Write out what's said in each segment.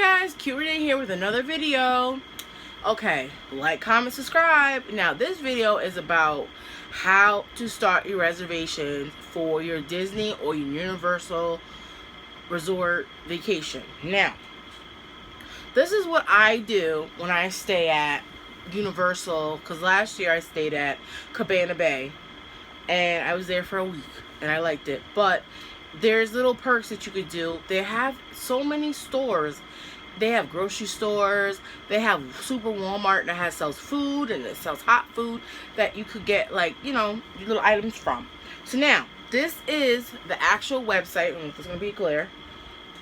guys, Cute Renee here with another video. Okay, like, comment, subscribe. Now this video is about how to start your reservation for your Disney or your Universal Resort vacation. Now, this is what I do when I stay at Universal, because last year I stayed at Cabana Bay and I was there for a week and I liked it. But there's little perks that you could do. They have so many stores. They have grocery stores. They have Super Walmart that sells food and it sells hot food that you could get, like, you know, your little items from. So now, this is the actual website, and it's going to be clear,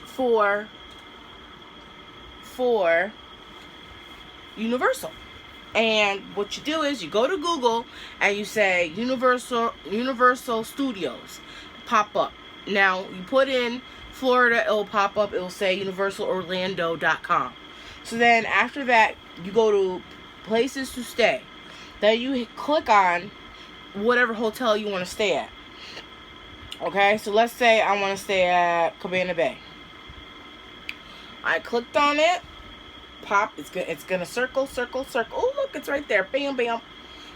for Universal. And what you do is you go to Google and you say Universal Studios. Pop up. Now, you put in Florida, it will pop up. It will say universalorlando.com. So then after that, you go to places to stay. Then you click on whatever hotel you want to stay at. Okay, so let's say I want to stay at Cabana Bay. I clicked on it. Pop. It's gonna circle. Oh, look, it's right there. Bam, bam.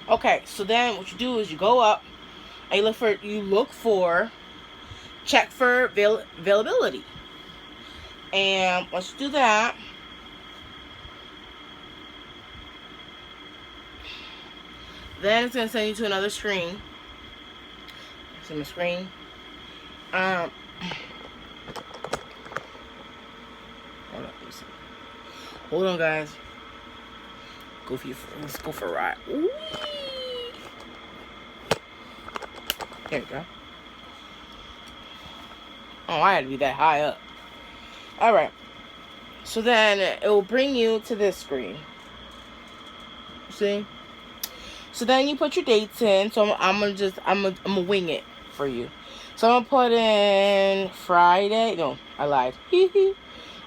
Okay, so then what you do is you go up and you look for check for availability. And once you do that, then it's going to send you to another screen. It's in the screen. Hold on, guys. Let's go for a ride. Ooh. There we go. Oh, I had to be that high up. Alright. So then it will bring you to this screen. See? So then you put your dates in. So I'm gonna wing it for you. So I'm gonna put in Friday. No, I lied.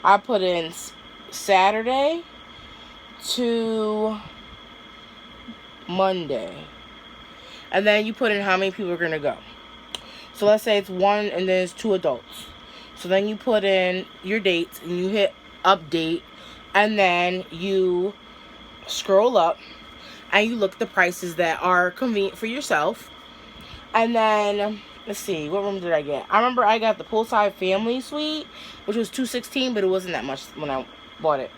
I put in Saturday to Monday. And then you put in how many people are gonna go. So let's say it's one and then it's 2 adults. So then you put in your dates and you hit update. And then you scroll up and you look at the prices that are convenient for yourself. And then, let's see, what room did I get? I remember I got the poolside family suite, which was $216, but it wasn't that much when I bought it.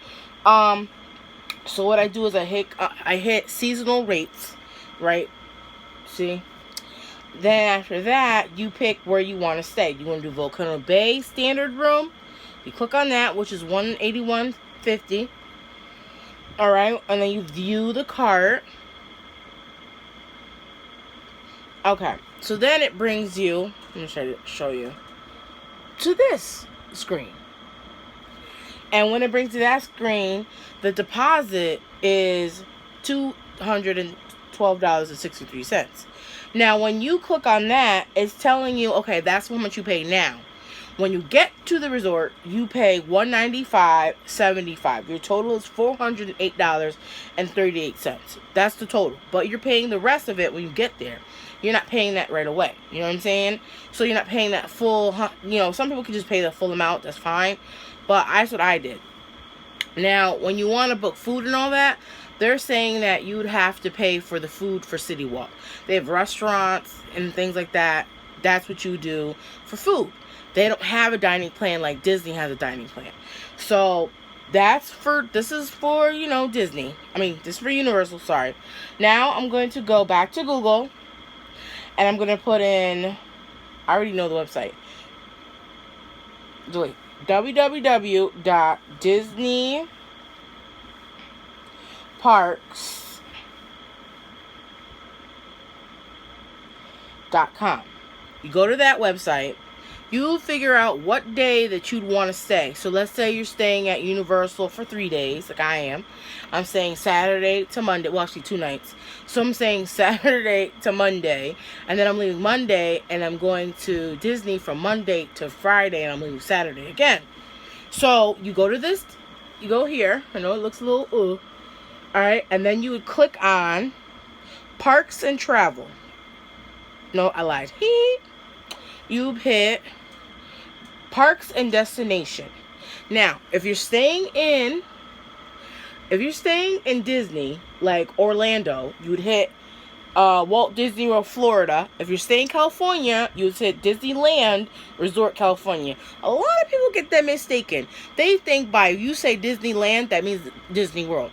So what I do is I hit seasonal rates, right? See? Then after that, you pick where you want to stay. You want to do Volcano Bay standard room. You click on that, which is $181.50. Alright, and then you view the cart. Okay, so then it brings you, let me try to show you, to this screen. And when it brings to that screen, the deposit is $212.63. Now, when you click on that, it's telling you, okay, that's how much you pay now. When you get to the resort, you pay $195.75. Your total is $408.38. That's the total. But you're paying the rest of it when you get there. You're not paying that right away. You know what I'm saying? So you're not paying that full, you know, some people can just pay the full amount. That's fine. But that's what I did. Now, when you want to book food and all that, they're saying that you would have to pay for the food for City Walk. They have restaurants and things like that. That's what you do for food. They don't have a dining plan like Disney has a dining plan. So this is for, you know, Disney. I mean, this is for Universal, sorry. Now I'm going to go back to Google and I'm going to put in, I already know the website. Wait, www.disneyparks.com. You go to that website. You figure out what day that you'd want to stay. So let's say you're staying at Universal for 3 days, like I am. I'm staying Saturday to Monday. Well, actually 2 nights. So I'm staying Saturday to Monday. And then I'm leaving Monday. And I'm going to Disney from Monday to Friday. And I'm leaving Saturday again. So you go to this. You go here. I know it looks a little ooh. Alright. And then you would click on Parks and Travel. No, I lied. You hit Parks and Destination. Now, if you're staying in Disney, like Orlando, you would hit Walt Disney World, Florida. If you're staying in California, you would hit Disneyland Resort, California. A lot of people get that mistaken. They think by you say Disneyland, that means Disney World.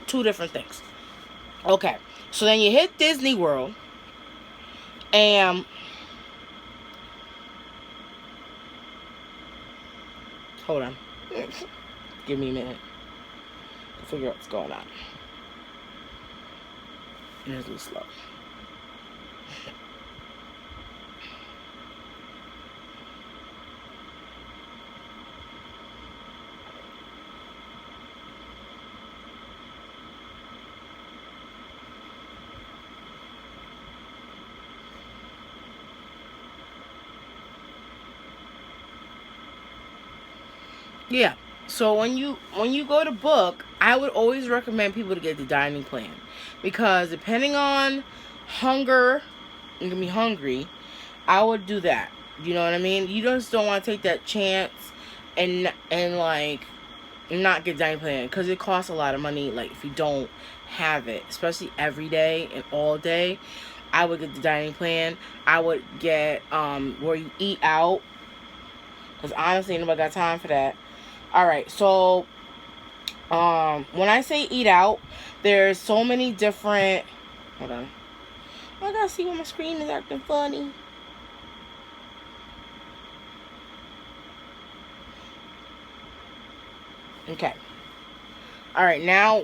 Two different things. Okay, so then you hit Disney World, and hold on. Give me a minute to figure out what's going on. And it's a little slow. Yeah. So when you go to book, I would always recommend people to get the dining plan, because depending on hunger, you're gonna be hungry. I would do that. You know what I mean? You just don't want to take that chance and like not get dining plan, because it costs a lot of money. Like if you don't have it, especially every day and all day, I would get the dining plan. I would get where you eat out, because honestly, nobody got time for that. Alright, so when I say eat out, there's so many different, hold on, I gotta see when my screen is acting funny. Okay, alright, now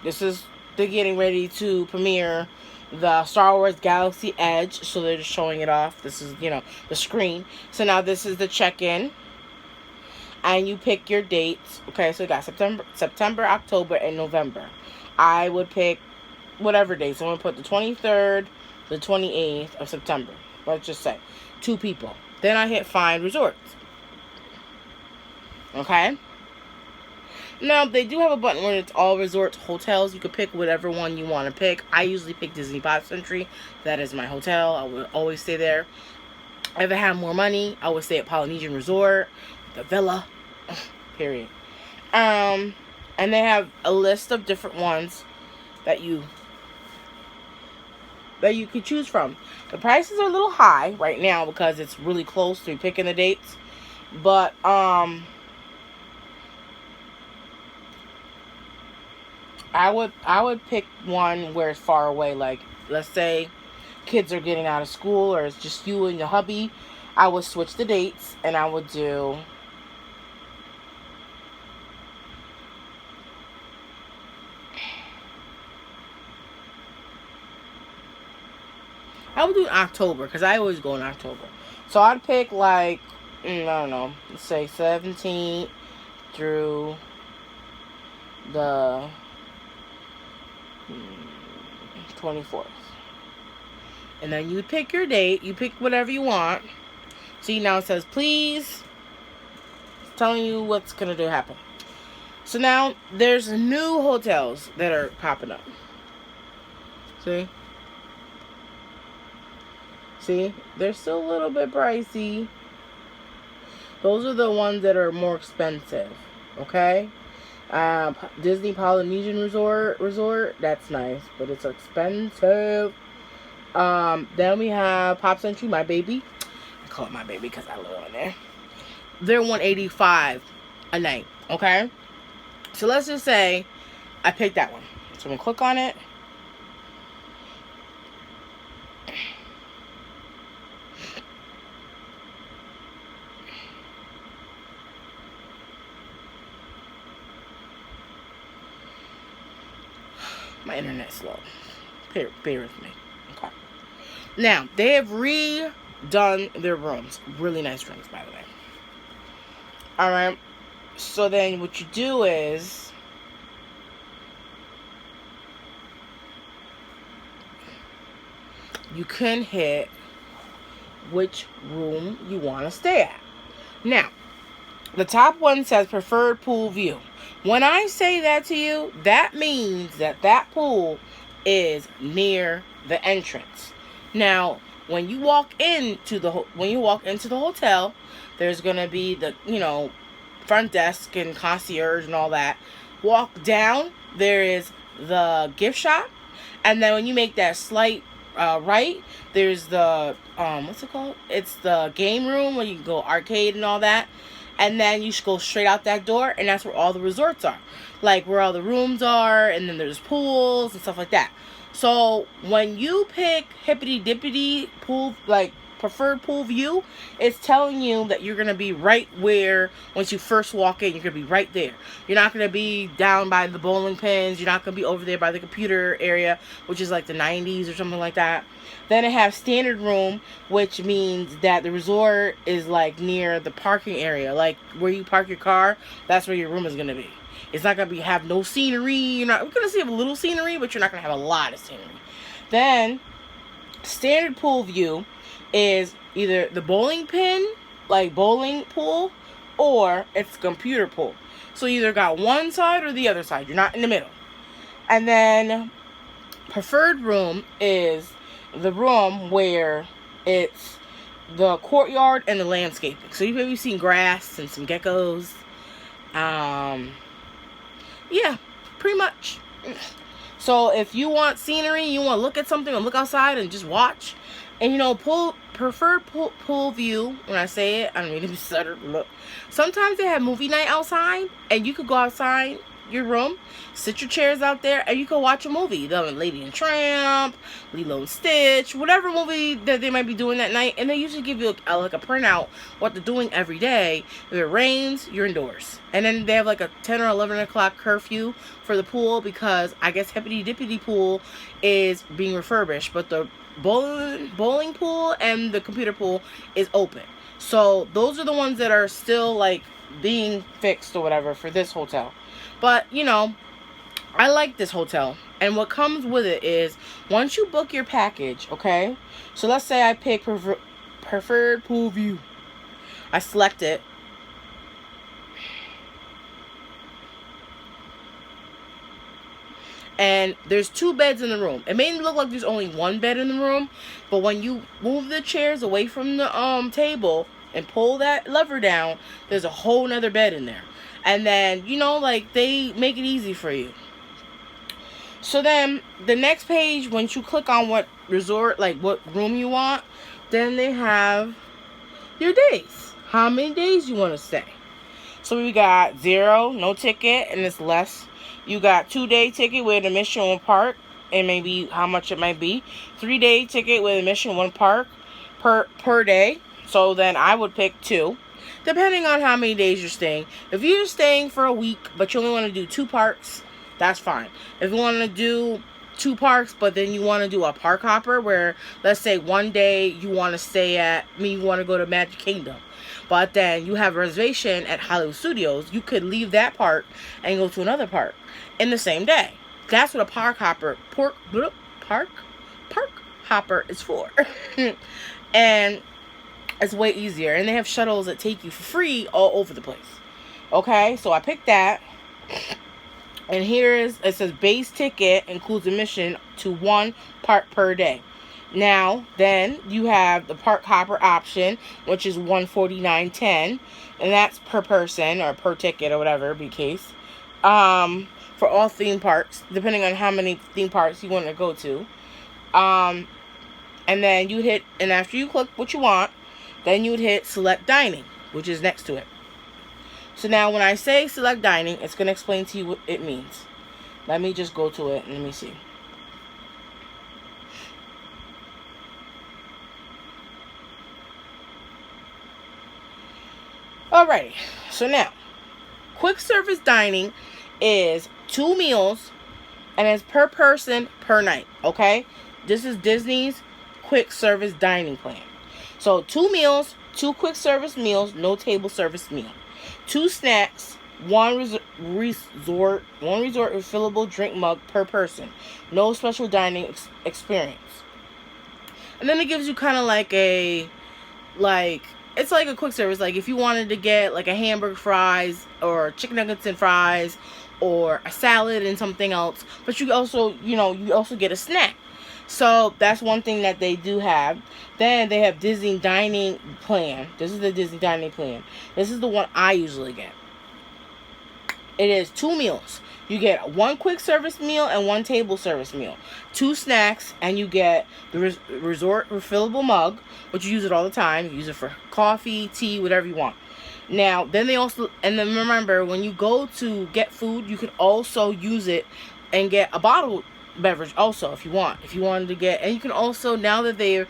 this is, they're getting ready to premiere the Star Wars Galaxy Edge, so they're just showing it off. This is, the screen. So now this is the check-in. And you pick your dates. Okay, so you got September, October, and November. I would pick whatever dates. So I'm going to put the 23rd, the 28th of September. Let's just say 2 people. Then I hit find resorts. Okay? Now, they do have a button where it's all resorts, hotels. You can pick whatever one you want to pick. I usually pick Disney Pop Century. That is my hotel. I would always stay there. If I had more money, I would stay at Polynesian Resort, the Villa, period. And they have a list of different ones that you could choose from. The prices are a little high right now because it's really close to picking the dates. But I would pick one where it's far away. Like, let's say kids are getting out of school, or it's just you and your hubby. I would switch the dates, and I would do October, because I always go in October. So I'd pick like, I don't know, let's say 17th through the 24th. And then you pick your date. You pick whatever you want. See, now it says, please. It's telling you what's going to happen. So now, there's new hotels that are popping up. See? See? They're still a little bit pricey. Those are the ones that are more expensive. Okay? Disney Polynesian Resort. That's nice. But it's expensive. Then we have Pop Century, my baby. I call it my baby because I live on there. They're $185 a night, okay? So let's just say I picked that one. So I'm gonna click on it. My internet's slow. Bear with me. Okay. Now, they have redone their rooms. Really nice rooms, by the way. Alright. So then what you do is you can hit which room you want to stay at. Now, the top one says preferred pool view. When I say that to you, that means that pool is near the entrance. Now, when you walk into the hotel, there's gonna be the front desk and concierge and all that. Walk down, there is the gift shop, and then when you make that slight right, there's the what's it called? It's the game room where you can go arcade and all that. And then you should go straight out that door, and that's where all the resorts are. Like, where all the rooms are, and then there's pools and stuff like that. So, when you pick Hippity Dippity pool, like, preferred pool view, it's telling you that you're going to be right where, once you first walk in, you're going to be right there. You're not going to be down by the bowling pins. You're not going to be over there by the computer area, which is like the 90s or something like that. Then it has standard room, which means that the resort is like near the parking area. Like where you park your car, that's where your room is going to be. It's not going to have no scenery. You're going to see a little scenery, but you're not going to have a lot of scenery. Then, standard pool view is either the bowling pin, like bowling pool, or it's computer pool. So you either got one side or the other side. You're not in the middle. And then, preferred room is the room where it's the courtyard and the landscaping. So you've maybe seen grass and some geckos. Yeah, pretty much. So if you want scenery, you want to look at something or look outside and just watch. And preferred pool view, when I say it, I don't mean to be stuttered. Look. Sometimes they have movie night outside, and you could go outside your room, sit your chairs out there, and you can watch a movie. The Lady and Tramp, Lilo and Stitch, whatever movie that they might be doing that night, and they usually give you like a printout what they're doing every day. If it rains, you're indoors. And then they have like a 10 or 11 o'clock curfew for the pool, because I guess Hippity Dippity pool is being refurbished, but the bowling pool and the computer pool is open. So those are the ones that are still like being fixed or whatever for this hotel. But, I like this hotel. And what comes with it is, once you book your package, okay? So let's say I pick preferred pool view. I select it. And there's 2 beds in the room. It may look like there's only 1 bed in the room, but when you move the chairs away from the table and pull that lever down, there's a whole nother bed in there. And then, they make it easy for you. So then, the next page, once you click on what resort, like what room you want, then they have your days. How many days you want to stay. So we got 0, no ticket, and it's less. You got 2-day ticket with admission 1 park, and maybe how much it might be. 3-day ticket with admission 1 park per day. So then I would pick 2. Depending on how many days you're staying. If you're staying for a week, but you only want to do 2 parks, that's fine. If you want to do 2 parks, but then you want to do a park hopper, where, let's say, one day you want to stay you want to go to Magic Kingdom, but then you have a reservation at Hollywood Studios, you could leave that park and go to another park in the same day. That's what a park hopper is for. And it's way easier. And they have shuttles that take you for free all over the place. Okay, so I picked that. And it says base ticket includes admission to 1 park per day. Now, then you have the park hopper option, which is $149.10, and that's per person or per ticket or whatever be case. For all theme parks, depending on how many theme parks you want to go to. And then and after you click what you want, then you would hit select dining, which is next to it. So now when I say select dining, it's going to explain to you what it means. Let me just go to it and let me see. Alrighty, so now, quick service dining is 2 meals, and it's per person per night, okay? This is Disney's quick service dining plan. So 2 meals, 2 quick service meals, no table service meal. 2 snacks, 1 resort refillable drink mug per person. No special dining experience. And then it gives you kind of like it's like a quick service. Like if you wanted to get like a hamburger fries or chicken nuggets and fries or a salad and something else, but you also get a snack. So that's one thing that they do have. Then they have Disney dining plan. This is the Disney dining plan. This is the one I usually get. It is 2 meals. You get 1 quick service meal and 1 table service meal, 2 snacks, and you get the resort refillable mug, which you use it all the time. You use it for coffee, tea, whatever you want. Now, then then remember, when you go to get food, you can also use it and get a bottled beverage also if you want. If you wanted to get, and you can also, now that they're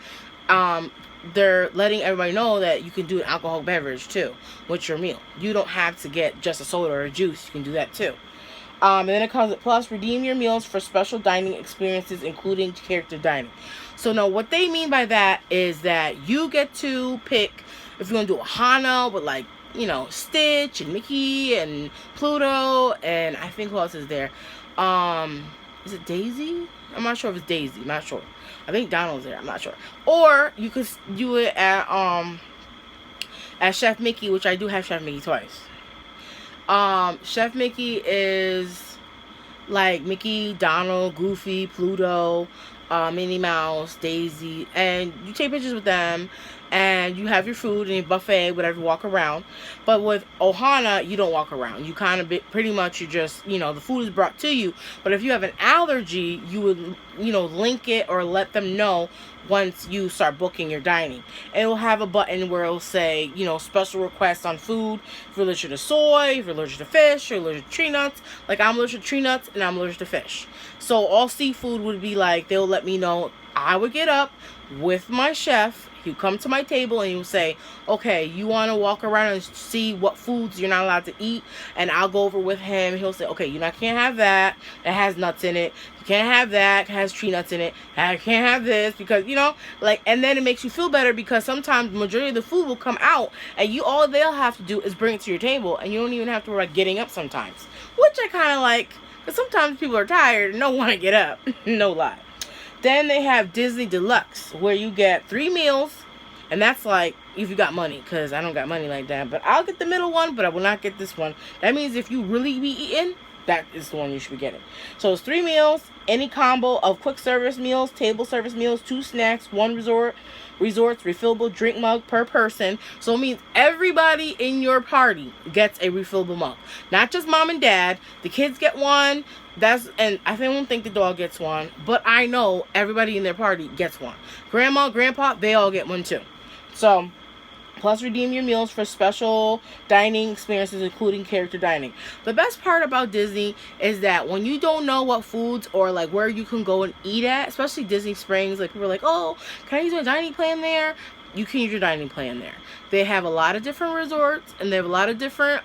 letting everybody know that you can do an alcoholic beverage too with your meal. You don't have to get just a soda or a juice. You can do that too. And then it comes with plus redeem your meals for special dining experiences, including character dining. So now what they mean by that is that you get to pick if you want to do a Ohana with, like, you know, Stitch and Mickey and Pluto, and I think who else is there? Is it Daisy? I'm not sure if it's Daisy. I'm not sure. I think Donald's there. I'm not sure. Or you could do it at Chef Mickey, which I do have Chef Mickey twice. Chef Mickey is like Mickey, Donald, Goofy, Pluto, Minnie Mouse, Daisy, and you take pictures with them, and you have your food and your buffet, whatever, walk around. But with Ohana, you don't walk around. You kind of pretty much, you just, you know, the food is brought to you. But if you have an allergy, you would, you know, link it or let them know once you start booking your dining. And it'll have a button where it'll say, you know, special requests on food. If you're allergic to soy, if you're allergic to fish, you're allergic to tree nuts. Like, I'm allergic to tree nuts and I'm allergic to fish. So all seafood would be like, they'll let me know. I would get up with my chef. He'll come to my table and he'll say, okay, you want to walk around and see what foods you're not allowed to eat? And I'll go over with him. He'll say, okay, can't have that. It has nuts in it. You can't have that. It has tree nuts in it. I can't have this because, you know, like, and then it makes you feel better because sometimes the majority of the food will come out and all they'll have to do is bring it to your table and you don't even have to worry about getting up sometimes, which I kind of like because sometimes people are tired and don't want to get up. No lie. Then they have Disney Deluxe, where you get 3 meals, and that's like if you got money, because I don't got money like that. But I'll get the middle one, but I will not get this one. That means if you really be eating, that is the one you should be getting. So it's 3 meals, any combo of quick service meals, table service meals, 2 snacks, 1 resort's refillable drink mug per person. So it means everybody in your party gets a refillable mug. Not just mom and dad. The kids get one. And I don't think the dog gets one, but I know everybody in their party gets one. Grandma, grandpa, they all get one too. So, plus redeem your meals for special dining experiences, including character dining. The best part about Disney is that when you don't know what foods or like where you can go and eat at, especially Disney Springs, like people are like, oh, can I use my dining plan there? You can use your dining plan there. They have a lot of different resorts and they have a lot of different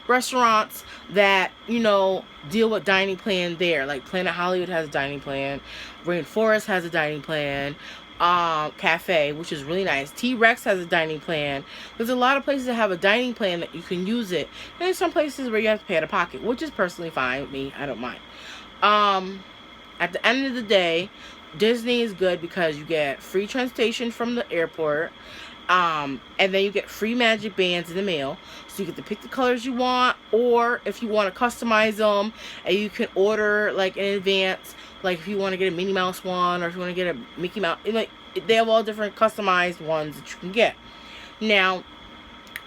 restaurants that, you know, deal with dining plan there. Like Planet Hollywood has a dining plan. Rainforest has a dining plan. Cafe, which is really nice. T-Rex has a dining plan. There's a lot of places that have a dining plan that you can use it. And there's some places where you have to pay out of pocket, which is personally fine with me. I don't mind. At the end of the day, Disney is good because you get free transportation from the airport, and then you get free magic bands in the mail, so you get to pick the colors you want, or if you want to customize them, and you can order like in advance, like if you want to get a Minnie Mouse one, or if you want to get a Mickey Mouse, like they have all different customized ones that you can get. Now,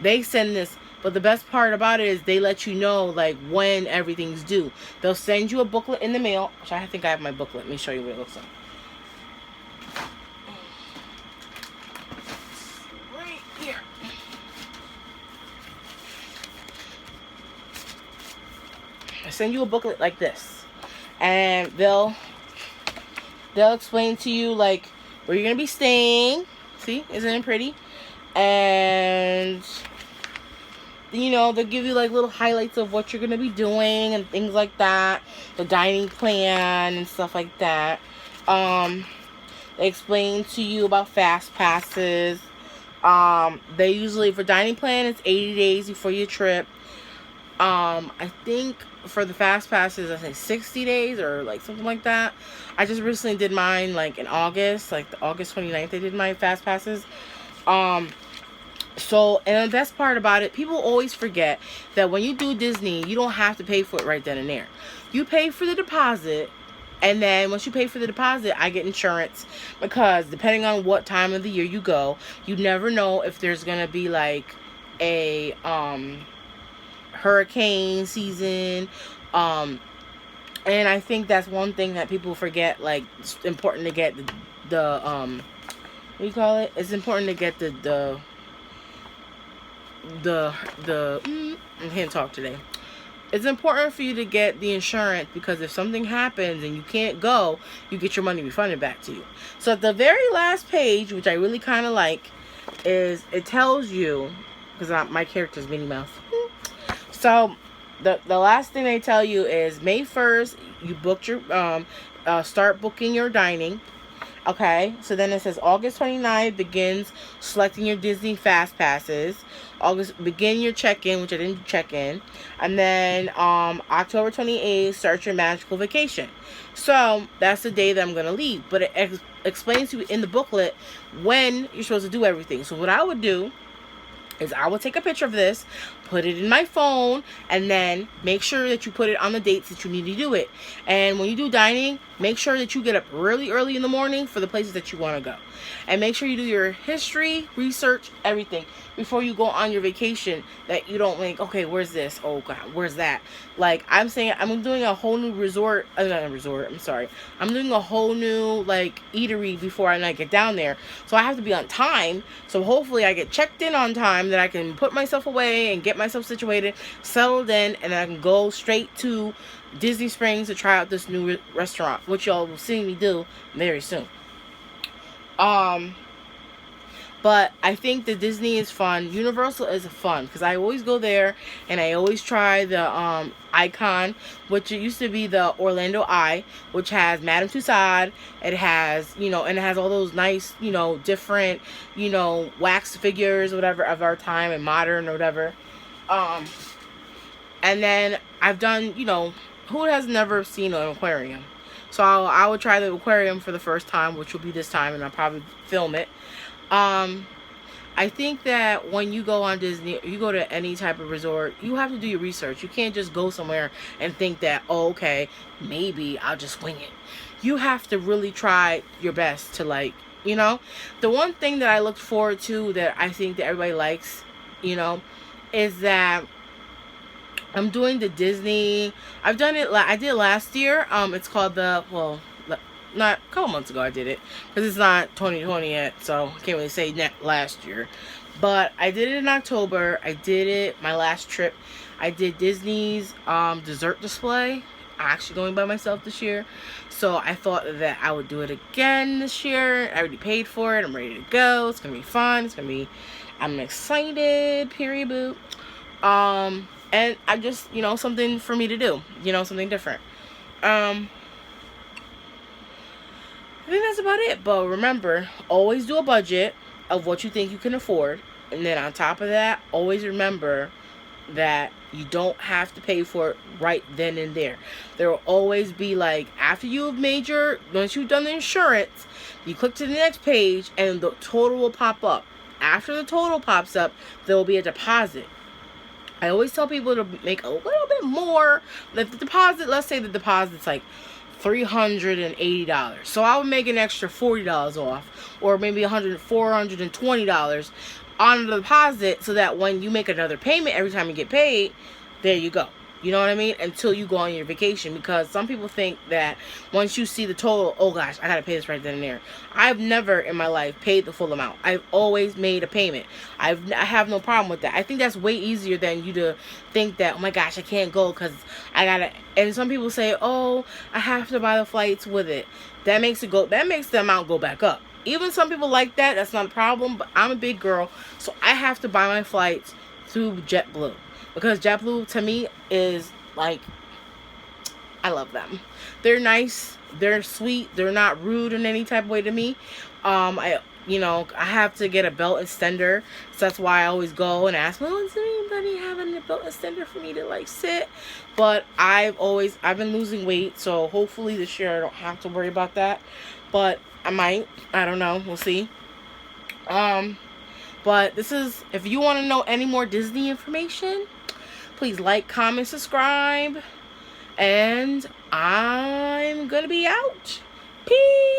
they send this, but the best part about it is they let you know like when everything's due. They'll send you a booklet in the mail, which I think I have my booklet. Let me show you what it looks like. I send you a booklet like this, and they'll explain to you like where you're gonna be staying. See, isn't it pretty? And you know, they'll give you like little highlights of what you're gonna be doing and things like that, the dining plan and stuff like that. They explain to you about fast passes. They usually, for dining plan, it's 80 days before your trip. I think for the fast passes, I say 60 days or like something like that. I just recently did mine like in August, like the August 29th, I did my fast passes. So, and the best part about it, people always forget that when you do Disney, you don't have to pay for it right then and there. You pay for the deposit, and then once you pay for the deposit, I get insurance, because depending on what time of the year you go, you never know if there's gonna be like a hurricane season. And I think that's one thing that people forget. Like, it's important to get the what do you call it? It's important to get I can't talk today. It's important for you to get the insurance, because if something happens and you can't go, you get your money refunded back to you. So at the very last page, which I really kind of like, is it tells you, because my character's Minnie Mouse. So the last thing they tell you is May 1st, you booked your start booking your dining. Okay, so then it says August 29th begins selecting your Disney Fast Passes. August, begin your check-in, which I didn't check in. And then October 28th, start your magical vacation. So that's the day that I'm going to leave. But it explains to you in the booklet when you're supposed to do everything. So what I would do is I will take a picture of this, put it in my phone, and then make sure that you put it on the dates that you need to do it. And when you do dining, make sure that you get up really early in the morning for the places that you want to go. And make sure you do your history, research, everything before you go on your vacation, that you don't think, okay, where's this? Oh God, where's that? Like, I'm saying, I'm doing a whole new resort, not a resort, I'm sorry. I'm doing a whole new, like, eatery before I get down there. So I have to be on time. So hopefully I get checked in on time, that I can put myself away and get myself situated, settled in, and I can go straight to Disney Springs to try out this new restaurant, which y'all will see me do very soon. But I think that Disney is fun. Universal is fun, because I always go there and I always try the Icon, which it used to be the Orlando Eye, which has Madame Tussauds. It has, and it has all those nice, different, wax figures or whatever of our time, and modern or whatever. And then I've done, who has never seen an aquarium? So I will try the aquarium for the first time, which will be this time, and I'll probably film it. I think that when you go on Disney, you go to any type of resort, you have to do your research. You can't just go somewhere and think that, oh, okay, maybe I'll just wing it. You have to really try your best to, like, the one thing that I looked forward to, that I think that everybody likes, is that I'm doing the Disney. I've done it. I did last year. It's called not a couple months ago I did it, because it's not 2020 yet, so I can't really say last year. But I did it in October. I did it my last trip. I did Disney's dessert display. I'm actually going by myself this year, so I thought that I would do it again this year. I already paid for it. I'm ready to go. It's gonna be fun. I'm excited. Period. Boo. And I just, something for me to do. Something different. I think that's about it. But remember, always do a budget of what you think you can afford. And then on top of that, always remember that you don't have to pay for it right then and there. There will always be, like, after you've once you've done the insurance, you click to the next page and the total will pop up. After the total pops up, there will be a deposit. I always tell people to make a little bit more. If the deposit, let's say the deposit's like $380. So I would make an extra $40 off, or maybe $420 on the deposit, so that when you make another payment every time you get paid, there you go. You know what I mean? Until you go on your vacation. Because some people think that once you see the total, oh gosh, I gotta pay this right then and there. I've never in my life paid the full amount. I've always made a payment. I have no problem with that. I think that's way easier than you to think that, oh my gosh, I can't go because I gotta. And some people say, oh, I have to buy the flights with it. That makes the amount go back up. Even some people like that. That's not a problem. But I'm a big girl, so I have to buy my flights through JetBlue. Because JetBlue, to me, is like, I love them. They're nice. They're sweet. They're not rude in any type of way to me. I have to get a belt extender. So that's why I always go and ask, well, does anybody have a belt extender for me to, like, sit? But I've been losing weight. So hopefully this year I don't have to worry about that. But I might. I don't know. We'll see. But if you want to know any more Disney information, please like, comment, subscribe, and I'm gonna be out. Peace.